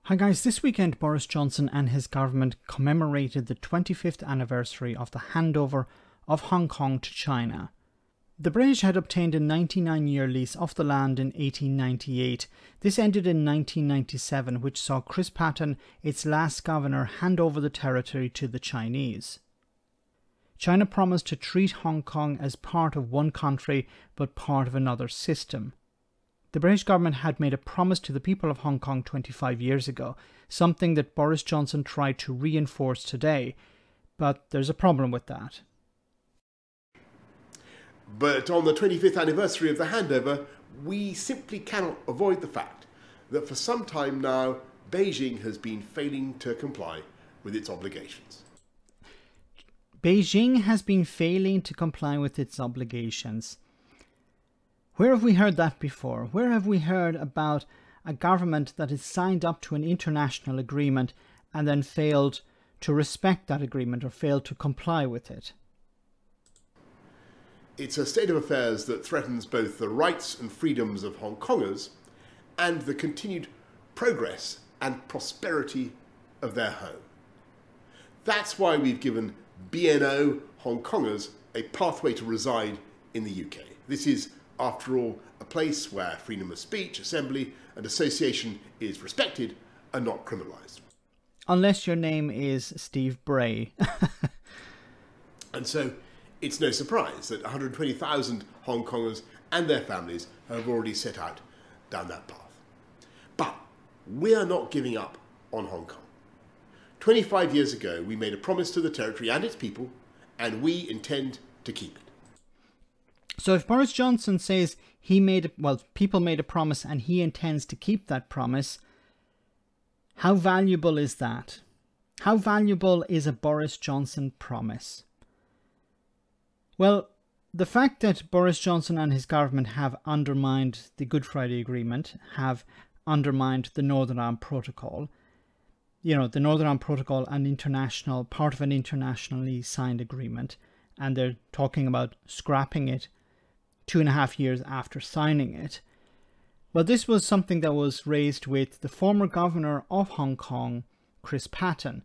Hi guys, this weekend Boris Johnson and his government commemorated the 25th anniversary of the handover of Hong Kong to China. The British had obtained a 99-year lease of the land in 1898. This ended in 1997, which saw Chris Patten, its last governor, hand over the territory to the Chinese. China promised to treat Hong Kong as part of one country but part of another system. The British government had made a promise to the people of Hong Kong 25 years ago, something that Boris Johnson tried to reinforce today, but there's a problem with that. But on the 25th anniversary of the handover, we simply cannot avoid the fact that for some time now, Beijing has been failing to comply with its obligations. Beijing has been failing to comply with its obligations. Where have we heard that before? Where have we heard about a government that has signed up to an international agreement and then failed to respect that agreement or failed to comply with it? It's a state of affairs that threatens both the rights and freedoms of Hong Kongers and the continued progress and prosperity of their home. That's why we've given BNO Hong Kongers a pathway to reside in the UK. This is, after all, a place where freedom of speech, assembly and association is respected and not criminalised. Unless your name is Steve Bray. And so it's no surprise that 120,000 Hong Kongers and their families have already set out down that path. But we are not giving up on Hong Kong. 25 years ago, we made a promise to the territory and its people, and we intend to keep it. So if Boris Johnson says people made a promise and he intends to keep that promise, how valuable is that? How valuable is a Boris Johnson promise? Well, the fact that Boris Johnson and his government have undermined the Good Friday Agreement, have undermined the Northern Ireland Protocol, the Northern Ireland Protocol, part of an internationally signed agreement, and they're talking about scrapping it 2.5 years after signing it. Well, this was something that was raised with the former governor of Hong Kong, Chris Patten.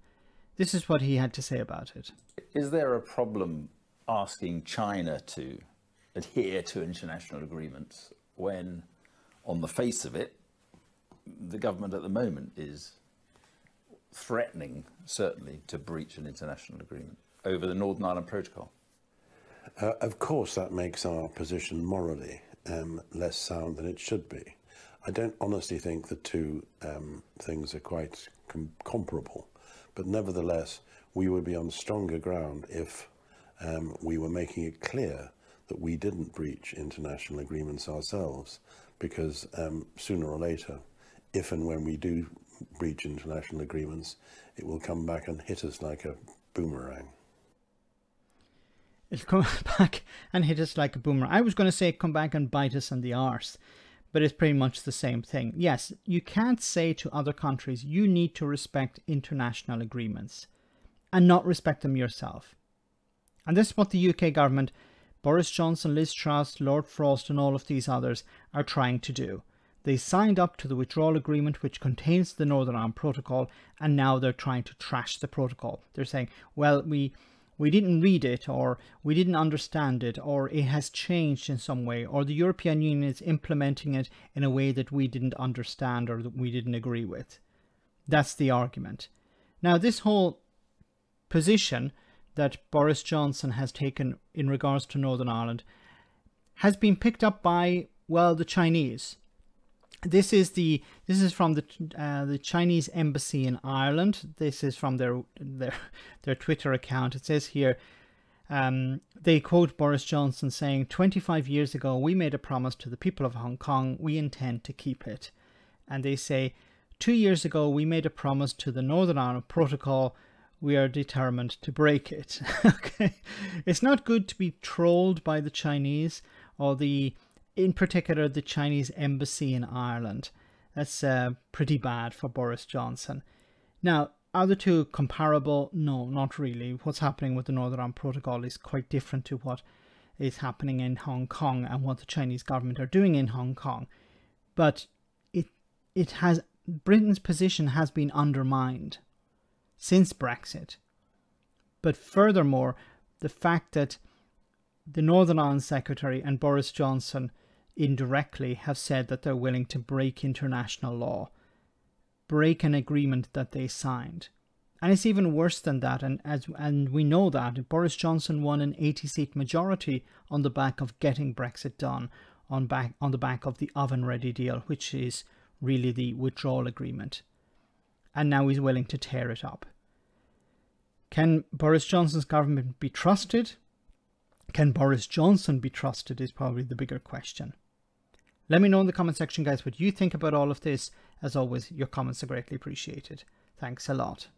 This is what he had to say about it. Is there a problem asking China to adhere to international agreements when, on the face of it, the government at the moment is threatening, certainly, to breach an international agreement over the Northern Ireland Protocol? Of course, that makes our position morally less sound than it should be. I don't honestly think the two things are quite comparable, but nevertheless, we would be on stronger ground if we were making it clear that we didn't breach international agreements ourselves, because sooner or later, if and when we do breach international agreements, it will come back and hit us like a boomerang. It'll come back and hit us like a boomerang. I was going to say come back and bite us in the arse, but it's pretty much the same thing. Yes, you can't say to other countries, you need to respect international agreements and not respect them yourself. And this is what the UK government, Boris Johnson, Liz Truss, Lord Frost and all of these others are trying to do. They signed up to the withdrawal agreement which contains the Northern Ireland Protocol, and now they're trying to trash the protocol. They're saying, well, we didn't read it, or we didn't understand it, or it has changed in some way, or the European Union is implementing it in a way that we didn't understand or that we didn't agree with. That's the argument. Now, this whole position that Boris Johnson has taken in regards to Northern Ireland has been picked up by, well, the Chinese. This is from the Chinese embassy in Ireland. This is from their Twitter account. It says here, they quote Boris Johnson saying, 25 years ago, we made a promise to the people of Hong Kong. We intend to keep it. And they say, 2 years ago, we made a promise to the Northern Ireland Protocol. We are determined to break it. Okay, it's not good to be trolled by the Chinese or in particular, the Chinese embassy in Ireland. That's pretty bad for Boris Johnson. Now, are the two comparable? No, not really. What's happening with the Northern Ireland Protocol is quite different to what is happening in Hong Kong and what the Chinese government are doing in Hong Kong. But it has Britain's position has been undermined since Brexit. But furthermore, the fact that the Northern Ireland Secretary and Boris Johnson indirectly have said that they're willing to break international law, break an agreement that they signed. And it's even worse than that, and we know that Boris Johnson won an 80-seat majority on the back of getting Brexit done, on the back of the oven-ready deal, which is really the withdrawal agreement. And now he's willing to tear it up. Can Boris Johnson's government be trusted? Can Boris Johnson be trusted is probably the bigger question. Let me know in the comment section, guys, what you think about all of this. As always, your comments are greatly appreciated. Thanks a lot.